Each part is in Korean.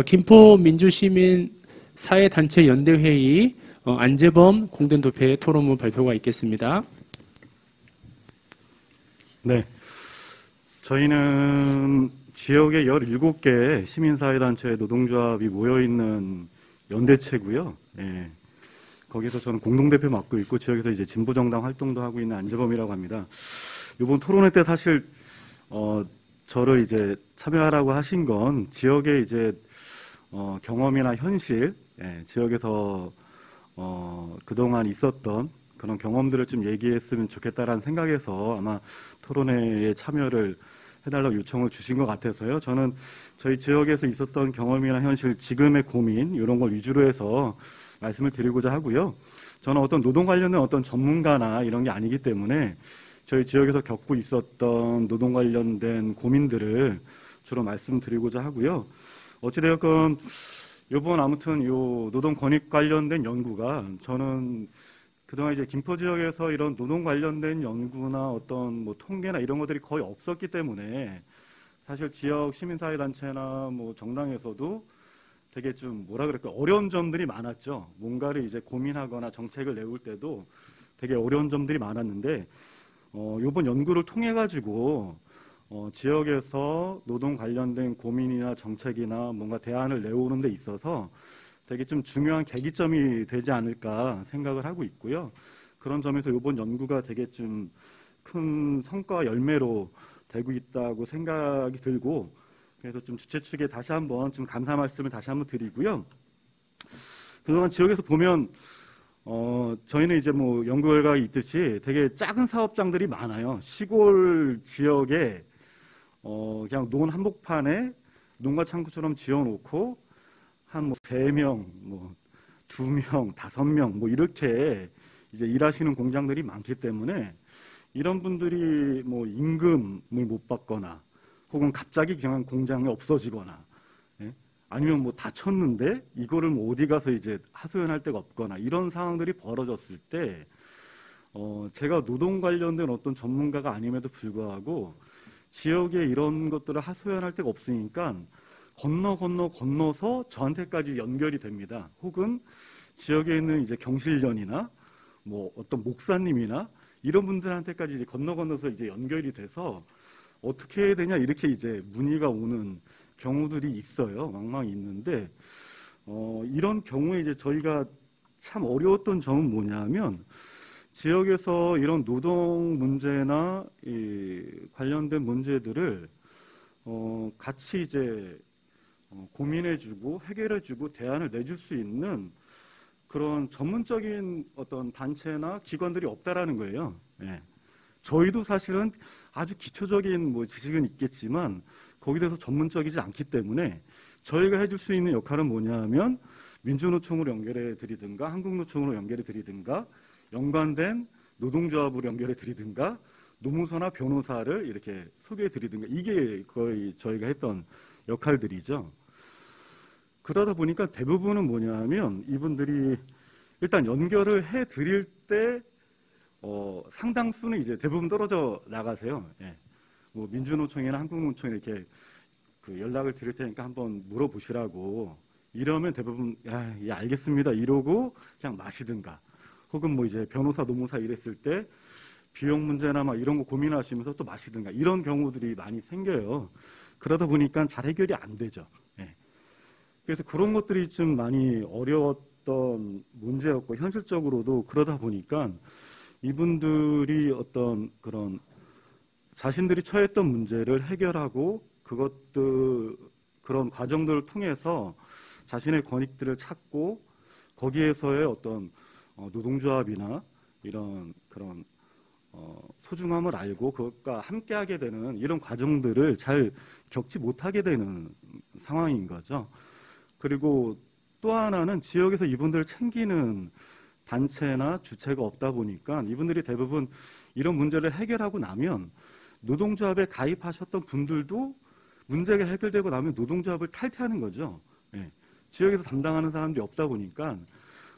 김포 민주시민 사회단체 연대회의 안재범 공동대표의 토론문 발표가 있겠습니다. 네, 저희는 지역에 17개 시민사회단체 노동조합이 모여있는 연대체고요. 예, 거기서 저는 공동대표 맡고 있고 지역에서 이제 진보정당 활동도 하고 있는 안재범이라고 합니다. 이번 토론회 때 사실 저를 이제 참여하라고 하신 건 지역의 이제 경험이나 현실, 예, 지역에서 그동안 있었던 그런 경험들을 좀 얘기했으면 좋겠다라는 생각에서 아마 토론회에 참여를 해달라고 요청을 주신 것 같아서요. 저는 저희 지역에서 있었던 경험이나 현실, 지금의 고민 이런 걸 위주로 해서 말씀을 드리고자 하고요. 저는 어떤 노동 관련된 어떤 전문가나 이런 게 아니기 때문에 저희 지역에서 겪고 있었던 노동 관련된 고민들을 주로 말씀드리고자 하고요. 어찌되었건 이번 아무튼 요 노동 권익 관련된 연구가 저는 그동안 이제 김포 지역에서 이런 노동 관련된 연구나 어떤 뭐 통계나 이런 것들이 거의 없었기 때문에 사실 지역 시민사회단체나 뭐 정당에서도 되게 좀 뭐라 그럴까 어려운 점들이 많았죠. 뭔가를 이제 고민하거나 정책을 내올 때도 되게 어려운 점들이 많았는데 이번 연구를 통해 가지고 지역에서 노동 관련된 고민이나 정책이나 뭔가 대안을 내오는 데 있어서 되게 좀 중요한 계기점이 되지 않을까 생각을 하고 있고요. 그런 점에서 이번 연구가 되게 좀 큰 성과 열매로 되고 있다고 생각이 들고 그래서 좀 주최 측에 다시 한번 좀 감사 말씀을 다시 한번 드리고요. 그동안 지역에서 보면 저희는 이제 뭐 연구 결과가 있듯이 되게 작은 사업장들이 많아요. 시골 지역에 그냥 논 한복판에 농가 창고처럼 지어놓고 한 뭐 3명, 뭐 2명, 5명 뭐 이렇게 이제 일하시는 공장들이 많기 때문에 이런 분들이 뭐 임금을 못 받거나 혹은 갑자기 그냥 공장이 없어지거나 예? 아니면 뭐 다쳤는데 이거를 뭐 어디 가서 이제 하소연할 데가 없거나 이런 상황들이 벌어졌을 때 제가 노동 관련된 어떤 전문가가 아님에도 불구하고 지역에 이런 것들을 하소연할 데가 없으니까 건너서 저한테까지 연결이 됩니다. 혹은 지역에 있는 이제 경실련이나 뭐 어떤 목사님이나 이런 분들한테까지 이제 건너서 이제 연결이 돼서 어떻게 해야 되냐 이렇게 이제 문의가 오는 경우들이 있어요. 왕왕 있는데 이런 경우에 이제 저희가 참 어려웠던 점은 뭐냐면 지역에서 이런 노동 문제나 이 관련된 문제들을 같이 이제 고민해주고 해결해주고 대안을 내줄 수 있는 그런 전문적인 어떤 단체나 기관들이 없다라는 거예요. 예. 저희도 사실은 아주 기초적인 뭐 지식은 있겠지만 거기에 대해서 전문적이지 않기 때문에 저희가 해줄 수 있는 역할은 뭐냐면 민주노총으로 연결해 드리든가 한국노총으로 연결해 드리든가 연관된 노동조합으로 연결해 드리든가 노무사나 변호사를 이렇게 소개해 드리든가 이게 거의 저희가 했던 역할들이죠. 그러다 보니까 대부분은 뭐냐면 이분들이 일단 연결을 해 드릴 때 상당수는 이제 대부분 떨어져 나가세요. 예. 뭐 민주노총이나 한국노총 이렇게 그 연락을 드릴 테니까 한번 물어보시라고 이러면 대부분 예, 알겠습니다 이러고 그냥 마시든가 혹은 뭐 이제 변호사 노무사 이랬을 때 비용 문제나 막 이런 거 고민하시면서 또 마시든가 이런 경우들이 많이 생겨요. 그러다 보니까 잘 해결이 안 되죠. 예. 그래서 그런 것들이 좀 많이 어려웠던 문제였고 현실적으로도 그러다 보니까 이분들이 어떤 그런 자신들이 처했던 문제를 해결하고 그런 과정들을 통해서 자신의 권익들을 찾고 거기에서의 어떤 노동조합이나 이런 그런 소중함을 알고 그것과 함께하게 되는 이런 과정들을 잘 겪지 못하게 되는 상황인 거죠. 그리고 또 하나는 지역에서 이분들을 챙기는 단체나 주체가 없다 보니까 이분들이 대부분 이런 문제를 해결하고 나면 노동조합에 가입하셨던 분들도 문제가 해결되고 나면 노동조합을 탈퇴하는 거죠. 예. 지역에서 담당하는 사람들이 없다 보니까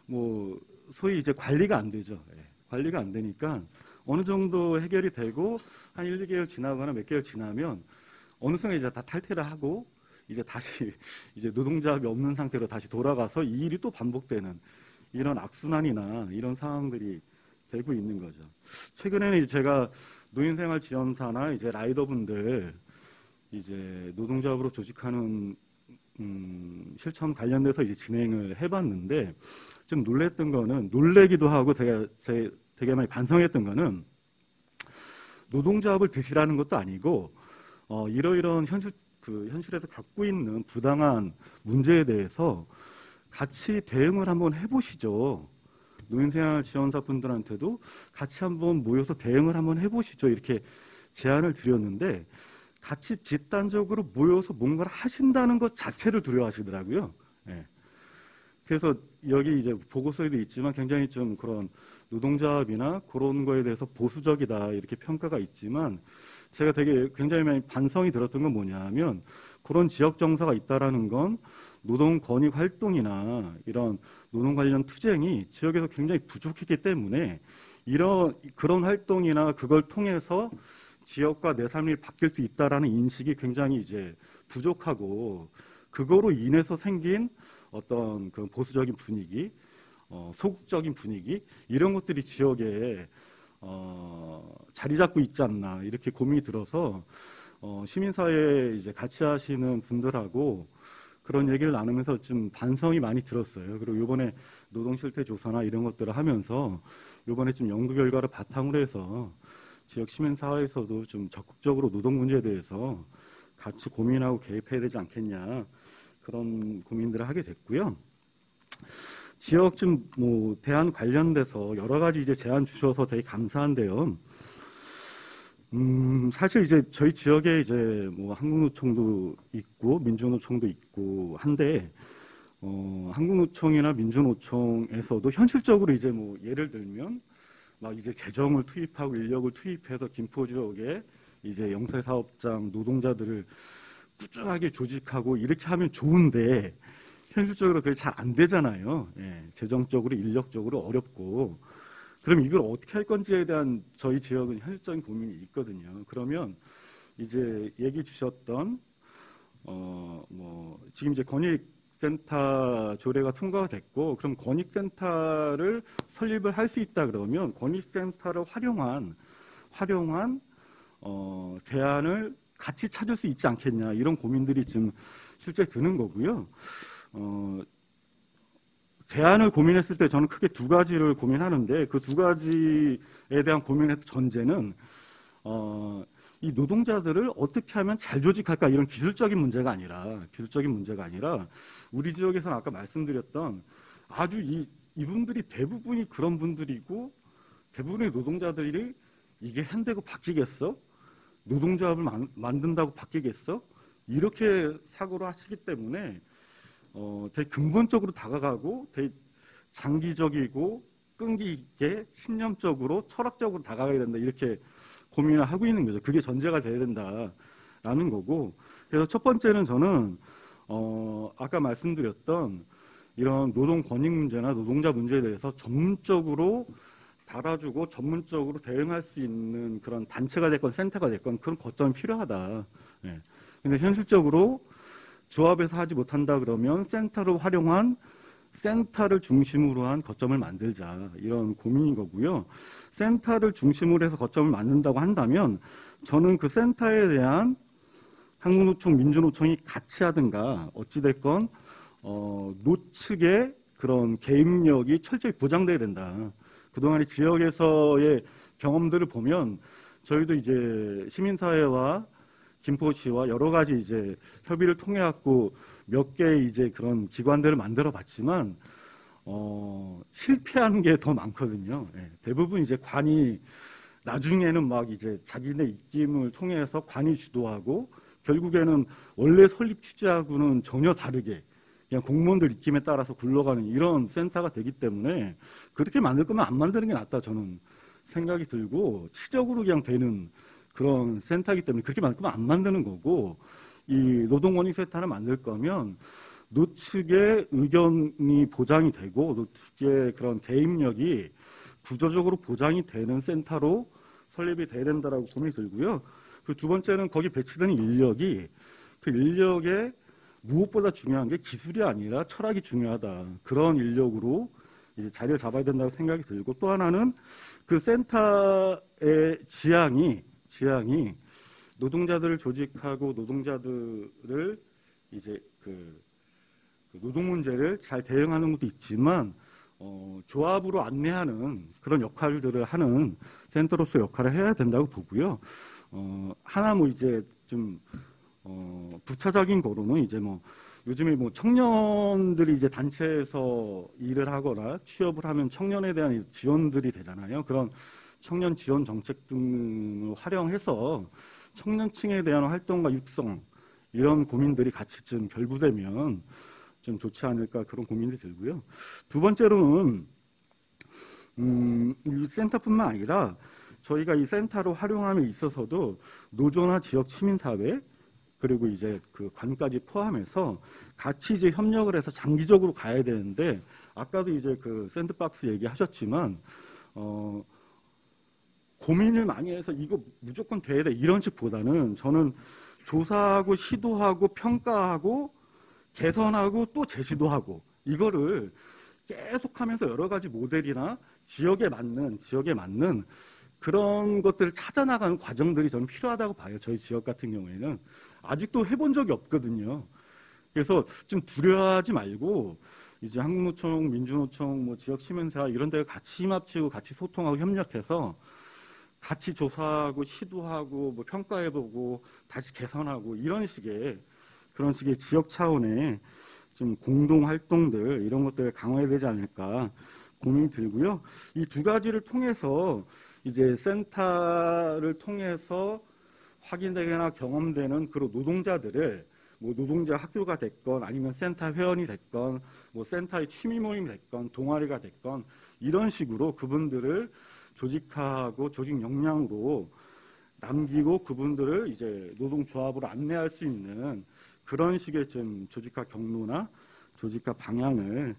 뭐 소위 이제 관리가 안 되죠. 예. 관리가 안 되니까 어느 정도 해결이 되고 한 1, 2개월 지나거나 몇 개월 지나면 어느 순간 이제 다 탈퇴를 하고 이제 다시 이제 노동자합이 없는 상태로 다시 돌아가서 이 일이 또 반복되는 이런 악순환이나 이런 상황들이 되고 있는 거죠. 최근에는 이제 제가 노인생활지원사나 이제 라이더분들 이제 노동조합으로 조직하는 실천 관련돼서 이제 진행을 해봤는데 좀 놀랬던 거는 놀래기도 하고 되게 많이 반성했던 거는 노동조합을 드시라는 것도 아니고 이러이러한 현실에서 갖고 있는 부당한 문제에 대해서 같이 대응을 한번 해보시죠. 노인생활지원사분들한테도 같이 한번 모여서 대응을 한번 해보시죠. 이렇게 제안을 드렸는데 같이 집단적으로 모여서 뭔가를 하신다는 것 자체를 두려워하시더라고요. 예. 그래서 여기 이제 보고서에도 있지만 굉장히 좀 그런 노동조합이나 그런 거에 대해서 보수적이다 이렇게 평가가 있지만 제가 굉장히 많이 반성이 들었던 건 뭐냐면 그런 지역 정서가 있다라는 건 노동 권익 활동이나 이런 노동 관련 투쟁이 지역에서 굉장히 부족했기 때문에 그런 활동이나 그걸 통해서 지역과 내 삶이 바뀔 수 있다라는 인식이 굉장히 이제 부족하고 그거로 인해서 생긴 어떤 그 보수적인 분위기, 소극적인 분위기 이런 것들이 지역에 자리 잡고 있지 않나 이렇게 고민이 들어서 시민사회에 이제 같이 하시는 분들하고 그런 얘기를 나누면서 좀 반성이 많이 들었어요. 그리고 이번에 노동실태 조사나 이런 것들을 하면서 이번에 좀 연구 결과를 바탕으로 해서 지역 시민사회에서도 좀 적극적으로 노동 문제에 대해서 같이 고민하고 개입해야 되지 않겠냐 그런 고민들을 하게 됐고요. 지역 좀 대안 관련돼서 여러 가지 이제 제안 주셔서 되게 감사한데요. 사실 이제 저희 지역에 이제 한국노총도 있고 민주노총도 있고 한데 한국노총이나 민주노총에서도 현실적으로 이제 예를 들면 막 이제 재정을 투입하고 인력을 투입해서 김포 지역에 이제 영세사업장 노동자들을 꾸준하게 조직하고 이렇게 하면 좋은데 현실적으로 그게 잘 안 되잖아요. 예, 재정적으로 인력적으로 어렵고 그럼 이걸 어떻게 할 건지에 대한 저희 지역은 현실적인 고민이 있거든요. 그러면 이제 얘기 주셨던 지금 이제 권익센터 조례가 통과가 됐고 그럼 권익센터를 설립을 할 수 있다 그러면 권익센터를 활용한 대안을 같이 찾을 수 있지 않겠냐 이런 고민들이 지금 실제 드는 거고요. 대안을 고민했을 때 저는 크게 두 가지를 고민하는데 그 두 가지에 대한 고민의 전제는 이 노동자들을 어떻게 하면 잘 조직할까 이런 기술적인 문제가 아니라 우리 지역에서는 아까 말씀드렸던 아주 이분들이 대부분이 그런 분들이고 대부분의 노동자들이 이게 현대고 바뀌겠어? 노동조합을 만든다고 바뀌겠어? 이렇게 사고를 하시기 때문에 되게 근본적으로 다가가고 되게 장기적이고 끈기 있게 신념적으로 철학적으로 다가가야 된다 이렇게 고민을 하고 있는 거죠. 그게 전제가 돼야 된다라는 거고 그래서 첫 번째는 저는 아까 말씀드렸던 이런 노동 권익 문제나 노동자 문제에 대해서 전문적으로 달아주고 전문적으로 대응할 수 있는 그런 단체가 됐건 센터가 됐건 그런 거점이 필요하다. 예. 근데 현실적으로 조합에서 하지 못한다 그러면 센터를 중심으로 한 거점을 만들자 이런 고민인 거고요. 센터를 중심으로 해서 거점을 만든다고 한다면 저는 그 센터에 대한 한국노총, 민주노총이 같이 하든가 어찌됐건 노측의 그런 개입력이 철저히 보장돼야 된다. 그동안의 지역에서의 경험들을 보면 저희도 이제 시민사회와 김포시와 여러 가지 이제 협의를 통해 갖고 몇 개의 이제 그런 기관들을 만들어 봤지만 실패하는 게 더 많거든요. 예, 대부분 이제 관이 나중에는 막 이제 자기네 입김을 통해서 관이 주도하고 결국에는 원래 설립 취지하고는 전혀 다르게 그냥 공무원들 입김에 따라서 굴러가는 이런 센터가 되기 때문에 그렇게 만들 거면 안 만드는 게 낫다 저는 생각이 들고 치적으로 그냥 되는 그런 센터이기 때문에 그렇게 만들 거면 안 만드는 거고 이 노동권익센터를 만들 거면 노측의 의견이 보장이 되고 노측의 그런 개입력이 구조적으로 보장이 되는 센터로 설립이 돼야 된다라고 고민이 들고요. 그 두 번째는 거기 배치되는 인력이 그 인력의 무엇보다 중요한 게 기술이 아니라 철학이 중요하다. 그런 인력으로 이제 자리를 잡아야 된다고 생각이 들고, 또 하나는 그 센터의 지향이 노동자들을 조직하고 노동자들을 이제 그 노동 문제를 잘 대응하는 것도 있지만 조합으로 안내하는 그런 역할들을 하는 센터로서 역할을 해야 된다고 보고요. 하나 뭐 이제 좀 부차적인 거로는 이제 뭐 요즘에 뭐 청년들이 이제 단체에서 일을 하거나 취업을 하면 청년에 대한 지원들이 되잖아요. 그런 청년 지원 정책 등을 활용해서 청년층에 대한 활동과 육성 이런 고민들이 같이 좀 결부되면 좀 좋지 않을까 그런 고민이 들고요. 두 번째로는 이 센터뿐만 아니라 저희가 이 센터로 활용함에 있어서도 노조나 지역 시민사회 그리고 이제 그 관까지 포함해서 같이 이제 협력을 해서 장기적으로 가야 되는데, 아까도 이제 그 샌드박스 얘기하셨지만 고민을 많이 해서 이거 무조건 돼야 돼 이런 식보다는 저는 조사하고 시도하고 평가하고 개선하고 또 재시도하고 이거를 계속하면서 여러 가지 모델이나 지역에 맞는 그런 것들을 찾아나가는 과정들이 저는 필요하다고 봐요. 저희 지역 같은 경우에는 아직도 해본 적이 없거든요. 그래서 좀 두려워하지 말고 이제 한국노총, 민주노총, 뭐 지역 시민사회 이런 데가 같이 힘합치고 같이 소통하고 협력해서 같이 조사하고 시도하고 뭐 평가해보고 다시 개선하고 이런 식의 그런 식의 지역 차원의 좀 공동 활동들 이런 것들 강화해야 되지 않을까 고민이 들고요. 이 두 가지를 통해서 이제 센터를 통해서 확인되거나 경험되는 그런 노동자들을 뭐 노동자 학교가 됐건 아니면 센터 회원이 됐건 뭐 센터의 취미 모임이 됐건 동아리가 됐건 이런 식으로 그분들을 조직하고 조직 역량으로 남기고 그분들을 이제 노동조합으로 안내할 수 있는 그런 식의 좀 조직화 경로나 조직화 방향을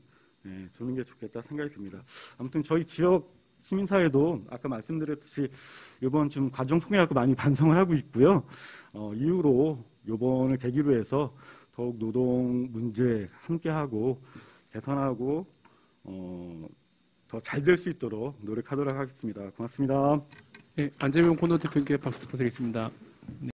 두는 게 좋겠다 생각이 듭니다. 아무튼 저희 지역 시민사회도 아까 말씀드렸듯이 이번 좀 과정 통해갖고 많이 반성을 하고 있고요. 이후로 이번을 계기로 해서 더욱 노동 문제 함께하고 개선하고 더 잘 될 수 있도록 노력하도록 하겠습니다. 고맙습니다. 네, 안재명 공동대표님께 박수 부탁드리겠습니다.